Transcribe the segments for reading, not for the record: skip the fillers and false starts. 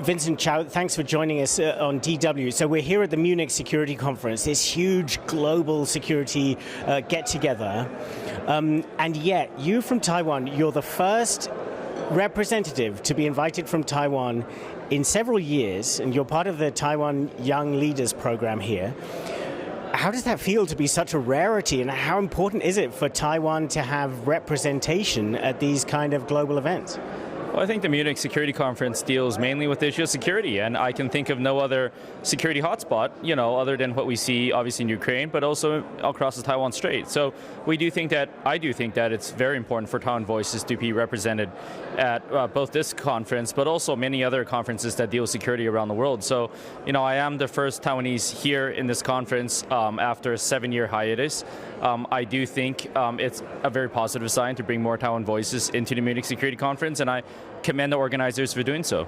Vincent Chao, thanks for joining us on DW. So we're here at the Munich Security Conference, this huge global security get-together. And yet, you from Taiwan, you're the first representative to be invited from Taiwan in several years, and you're part of the Taiwan Young Leaders program here. How does that feel to be such a rarity, and how important is it for Taiwan to have representation at these kind of global events? Well, I think the Munich Security Conference deals mainly with the issue of security, and I can think of no other security hotspot, other than what we see obviously in Ukraine, but also across the Taiwan Strait. So I do think that it's very important for Taiwan voices to be represented at both this conference, but also many other conferences that deal with security around the world. So, I am the first Taiwanese here in this conference after a 7-year hiatus. I do think it's a very positive sign to bring more Taiwan voices into the Munich Security Conference, and I commend the organizers for doing so.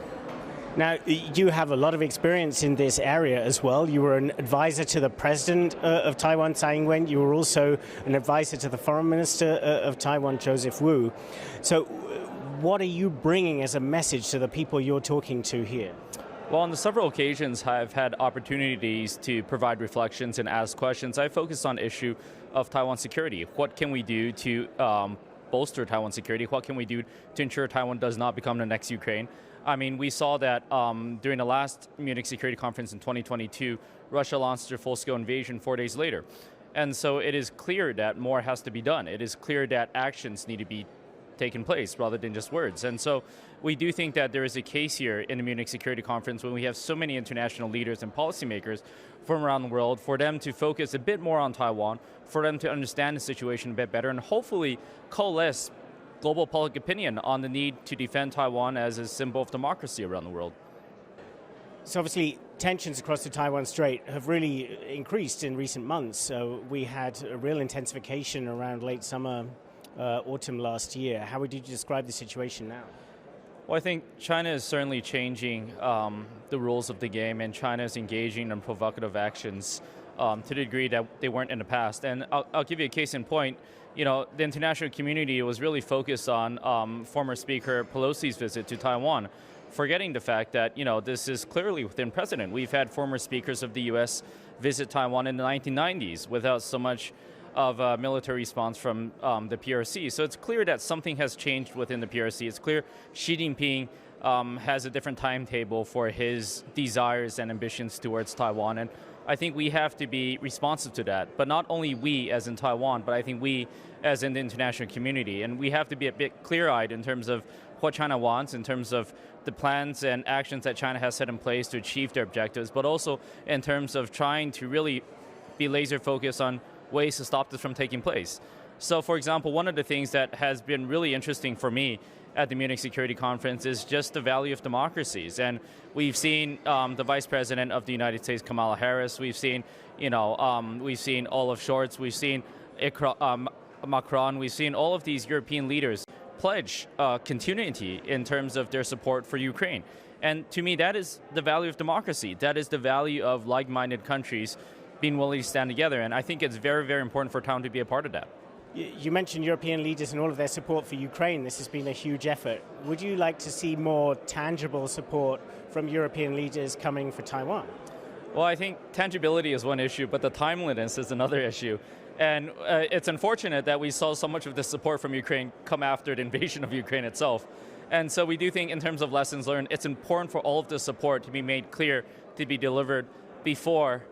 Now, you have a lot of experience in this area as well. You were an advisor to the president of Taiwan, Tsai Ing-wen. You were also an advisor to the foreign minister of Taiwan, Joseph Wu. So what are you bringing as a message to the people you're talking to here? Well, on several occasions, I've had opportunities to provide reflections and ask questions. I focused on the issue of Taiwan security. What can we do to bolster Taiwan security? What can we do to ensure Taiwan does not become the next Ukraine? I mean, we saw that during the last Munich Security Conference in 2022, Russia launched their full-scale invasion 4 days later. And so it is clear that more has to be done. It is clear that actions need to be taken place rather than just words. And so we do think that there is a case here in the Munich Security Conference when we have so many international leaders and policymakers from around the world for them to focus a bit more on Taiwan, for them to understand the situation a bit better, and hopefully coalesce global public opinion on the need to defend Taiwan as a symbol of democracy around the world. So obviously, tensions across the Taiwan Strait have really increased in recent months. So we had a real intensification around late summer, autumn last year. How would you describe the situation now? Well, I think China is certainly changing the rules of the game, and China is engaging in provocative actions to the degree that they weren't in the past. And I'll give you a case in point. The international community was really focused on former Speaker Pelosi's visit to Taiwan, forgetting the fact that, this is clearly within precedent. We've had former speakers of the U.S. visit Taiwan in the 1990s without so much of a military response from the PRC. So it's clear that something has changed within the PRC. It's clear Xi Jinping has a different timetable for his desires and ambitions towards Taiwan. And I think we have to be responsive to that. But not only we as in Taiwan, but I think we as in the international community. And we have to be a bit clear-eyed in terms of what China wants, in terms of the plans and actions that China has set in place to achieve their objectives, but also in terms of trying to really be laser-focused on ways to stop this from taking place. So, for example, one of the things that has been really interesting for me at the Munich Security Conference is just the value of democracies. And we've seen the Vice President of the United States, Kamala Harris. We've seen, we've seen Olaf Scholz. We've seen Macron. We've seen all of these European leaders pledge continuity in terms of their support for Ukraine. And to me, that is the value of democracy. That is the value of like-minded countries being willing to stand together. And I think it's very, very important for Taiwan to be a part of that. You mentioned European leaders and all of their support for Ukraine. This has been a huge effort. Would you like to see more tangible support from European leaders coming for Taiwan? Well, I think tangibility is one issue, but the timeliness is another issue. And it's unfortunate that we saw so much of the support from Ukraine come after the invasion of Ukraine itself. And so we do think in terms of lessons learned, it's important for all of the support to be made clear, to be delivered before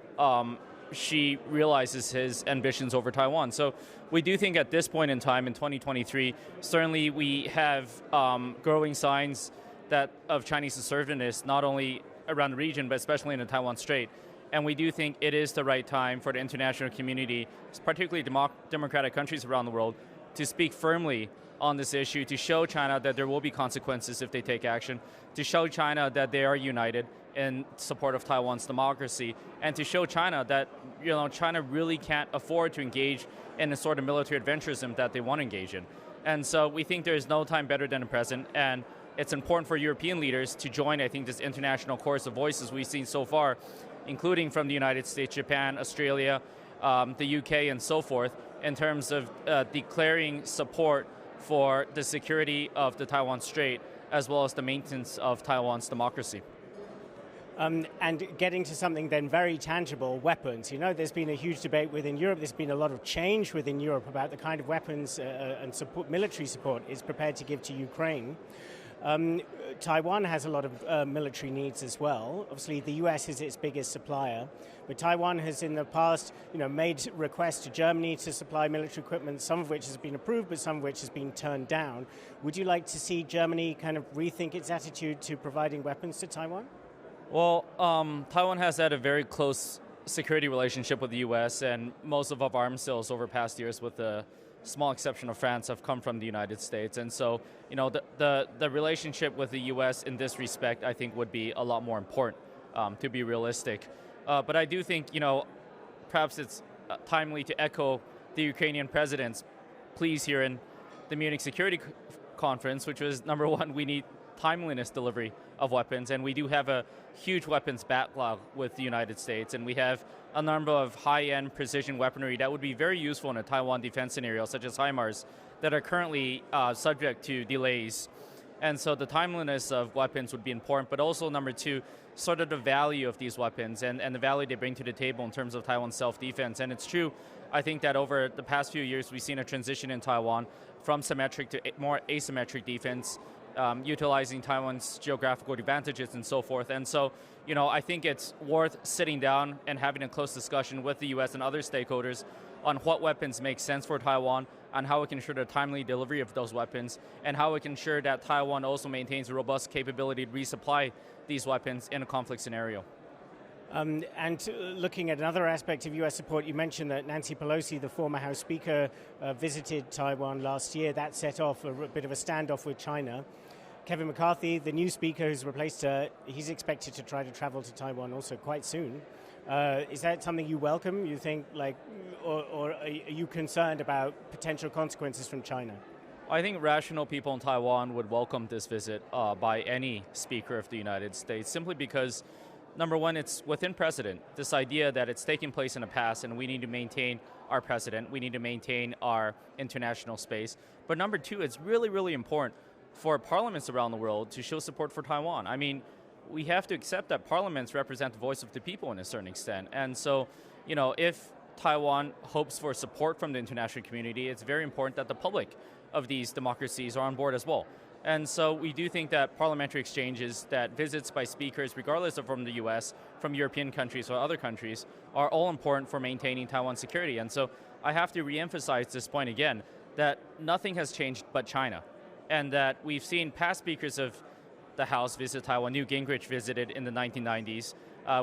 Xi realizes his ambitions over Taiwan. So we do think at this point in time, in 2023, certainly we have growing signs of Chinese assertiveness, not only around the region, but especially in the Taiwan Strait. And we do think it is the right time for the international community, particularly democratic countries around the world, to speak firmly on this issue, to show China that there will be consequences if they take action, to show China that they are united in support of Taiwan's democracy, and to show China that China really can't afford to engage in the sort of military adventurism that they want to engage in. And so we think there is no time better than the present, and it's important for European leaders to join, I think, this international chorus of voices we've seen so far, including from the United States, Japan, Australia, the UK, and so forth, in terms of declaring support for the security of the Taiwan Strait, as well as the maintenance of Taiwan's democracy. And getting to something then very tangible, weapons. There's been a huge debate within Europe. There's been a lot of change within Europe about the kind of weapons and military support it's prepared to give to Ukraine. Taiwan has a lot of military needs as well. Obviously, the US is its biggest supplier, but Taiwan has in the past, made requests to Germany to supply military equipment, some of which has been approved, but some of which has been turned down. Would you like to see Germany kind of rethink its attitude to providing weapons to Taiwan? Well, Taiwan has had a very close security relationship with the U.S., and most of our arms sales over past years, with the small exception of France, have come from the United States. And so, the relationship with the U.S. in this respect, I think, would be a lot more important, to be realistic. But I do think, perhaps it's timely to echo the Ukrainian president's pleas here in the Munich Security Conference, which was, number one, we need timeliness delivery of weapons, and we do have a huge weapons backlog with the United States, and we have a number of high-end precision weaponry that would be very useful in a Taiwan defense scenario, such as HIMARS, that are currently subject to delays. And so the timeliness of weapons would be important, but also, number two, sort of the value of these weapons and the value they bring to the table in terms of Taiwan's self-defense. And it's true, I think, that over the past few years, we've seen a transition in Taiwan from symmetric to more asymmetric defense, utilizing Taiwan's geographical advantages and so forth. And so, I think it's worth sitting down and having a close discussion with the U.S. and other stakeholders on what weapons make sense for Taiwan, and how we can ensure the timely delivery of those weapons, and how we can ensure that Taiwan also maintains a robust capability to resupply these weapons in a conflict scenario. And looking at another aspect of U.S. support, you mentioned that Nancy Pelosi, the former House Speaker, visited Taiwan last year. That set off a bit of a standoff with China. Kevin McCarthy, the new speaker who's replaced her, he's expected to try to travel to Taiwan also quite soon. Is that something you welcome, you think, or are you concerned about potential consequences from China? I think rational people in Taiwan would welcome this visit by any speaker of the United States, simply because, number one, it's within precedent. This idea that it's taking place in the past and we need to maintain our precedent, we need to maintain our international space. But number two, it's really, really important for parliaments around the world to show support for Taiwan. I mean, we have to accept that parliaments represent the voice of the people in a certain extent. And so, if Taiwan hopes for support from the international community, it's very important that the public of these democracies are on board as well. And so we do think that parliamentary exchanges, that visits by speakers, regardless of from the US, from European countries or other countries, are all important for maintaining Taiwan's security. And so I have to reemphasize this point again, that nothing has changed but China. And that we've seen past speakers of the House visit Taiwan. Newt Gingrich visited in the 1990s.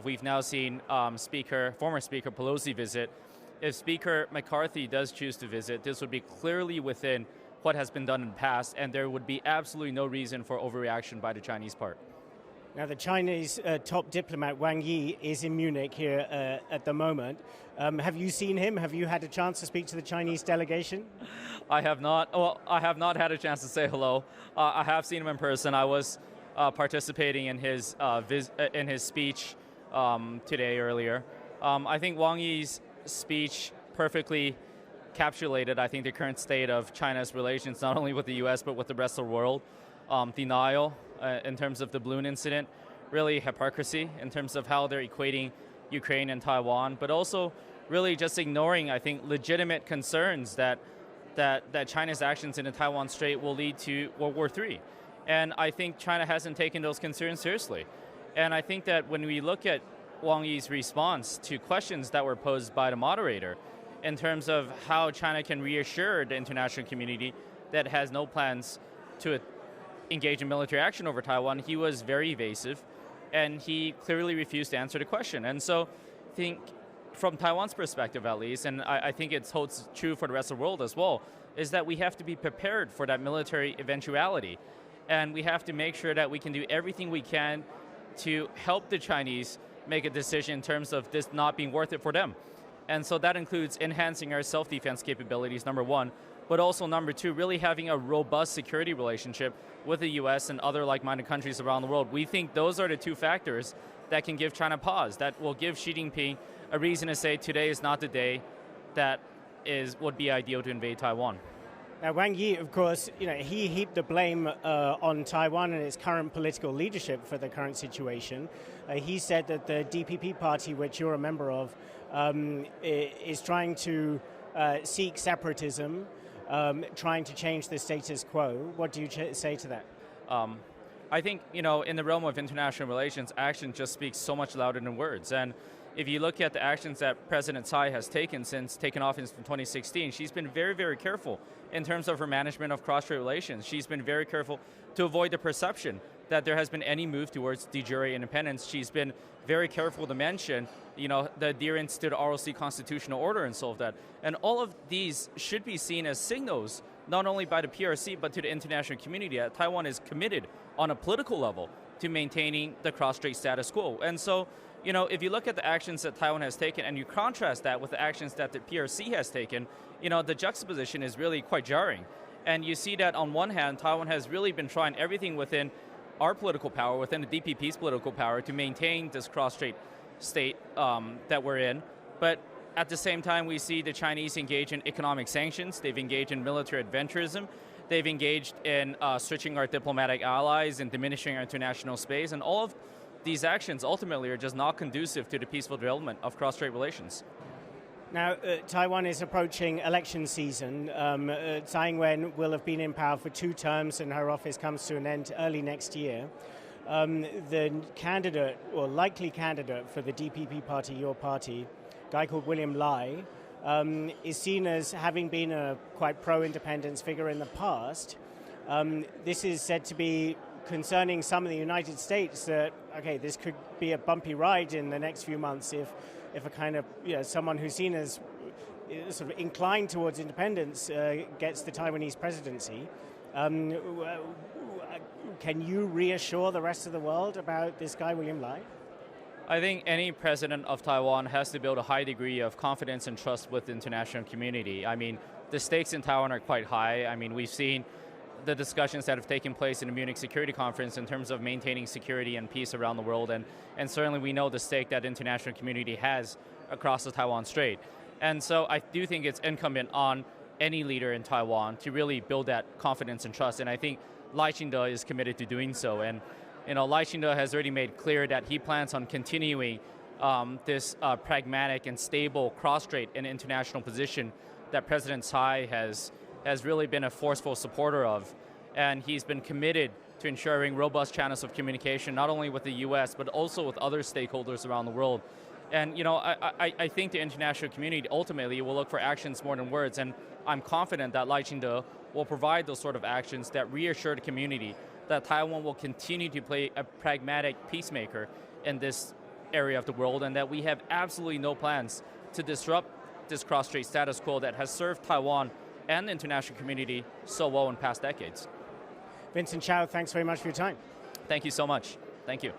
We've now seen former Speaker Pelosi visit. If Speaker McCarthy does choose to visit, this would be clearly within what has been done in the past, and there would be absolutely no reason for overreaction by the Chinese part. Now, the Chinese top diplomat, Wang Yi, is in Munich here at the moment. Have you seen him? Have you had a chance to speak to the Chinese delegation? I have not. Well, I have not had a chance to say hello. I have seen him in person. I was participating in his speech earlier. I think Wang Yi's speech perfectly encapsulated, I think, the current state of China's relations, not only with the U.S., but with the rest of the world. Denial in terms of the balloon incident, really hypocrisy in terms of how they're equating Ukraine and Taiwan, but also really just ignoring, I think, legitimate concerns that China's actions in the Taiwan Strait will lead to World War III. And I think China hasn't taken those concerns seriously. And I think that when we look at Wang Yi's response to questions that were posed by the moderator in terms of how China can reassure the international community that it has no plans to engage in military action over Taiwan, he was very evasive, and he clearly refused to answer the question. And so I think from Taiwan's perspective at least, and I think it holds true for the rest of the world as well, is that we have to be prepared for that military eventuality. And we have to make sure that we can do everything we can to help the Chinese make a decision in terms of this not being worth it for them. And so that includes enhancing our self-defense capabilities, number one, but also number two, really having a robust security relationship with the US and other like-minded countries around the world. We think those are the two factors that can give China pause, that will give Xi Jinping a reason to say today is not the day that would be ideal to invade Taiwan. Now, Wang Yi, of course, he heaped the blame on Taiwan and its current political leadership for the current situation. He said that the DPP party, which you're a member of, is trying to seek separatism, trying to change the status quo. What do you say to that? I think, in the realm of international relations, action just speaks so much louder than words. And if you look at the actions that President Tsai has taken since taking office in 2016, she's been very, very careful in terms of her management of cross-strait relations. She's been very careful to avoid the perception that there has been any move towards de jure independence. She's been very careful to mention, the adherence to the ROC constitutional order and so that. And all of these should be seen as signals, not only by the PRC, but to the international community, that Taiwan is committed on a political level to maintaining the cross-strait status quo. And so, if you look at the actions that Taiwan has taken and you contrast that with the actions that the PRC has taken, the juxtaposition is really quite jarring. And you see that on one hand, Taiwan has really been trying everything within our political power, within the DPP's political power, to maintain this cross-strait state that we're in. But at the same time, we see the Chinese engage in economic sanctions. They've engaged in military adventurism. They've engaged in switching our diplomatic allies and diminishing our international space. And all of these actions ultimately are just not conducive to the peaceful development of cross-strait relations. Now, Taiwan is approaching election season. Tsai Ing-wen will have been in power for 2 terms and her office comes to an end early next year. The candidate, or likely candidate for the DPP party, your party, a guy called William Lai, is seen as having been a quite pro-independence figure in the past. This is said to be concerning some of the United States that, okay, this could be a bumpy ride in the next few months if a kind of, someone who's seen as sort of inclined towards independence gets the Taiwanese presidency. Can you reassure the rest of the world about this guy, William Lai? I think any president of Taiwan has to build a high degree of confidence and trust with the international community. I mean, the stakes in Taiwan are quite high. I mean, we've seen the discussions that have taken place in the Munich Security Conference in terms of maintaining security and peace around the world, and certainly we know the stake that the international community has across the Taiwan Strait. And so I do think it's incumbent on any leader in Taiwan to really build that confidence and trust, and I think Lai Ching-te is committed to doing so. And Lai Ching-te has already made clear that he plans on continuing this pragmatic and stable cross-strait and international position that President Tsai has really been a forceful supporter of. And he's been committed to ensuring robust channels of communication, not only with the US, but also with other stakeholders around the world. And I think the international community ultimately will look for actions more than words, and I'm confident that Lai Ching-te will provide those sort of actions that reassure the community that Taiwan will continue to play a pragmatic peacemaker in this area of the world, and that we have absolutely no plans to disrupt this cross-strait status quo that has served Taiwan and the international community so well in past decades. Vincent Chao, thanks very much for your time. Thank you so much. Thank you.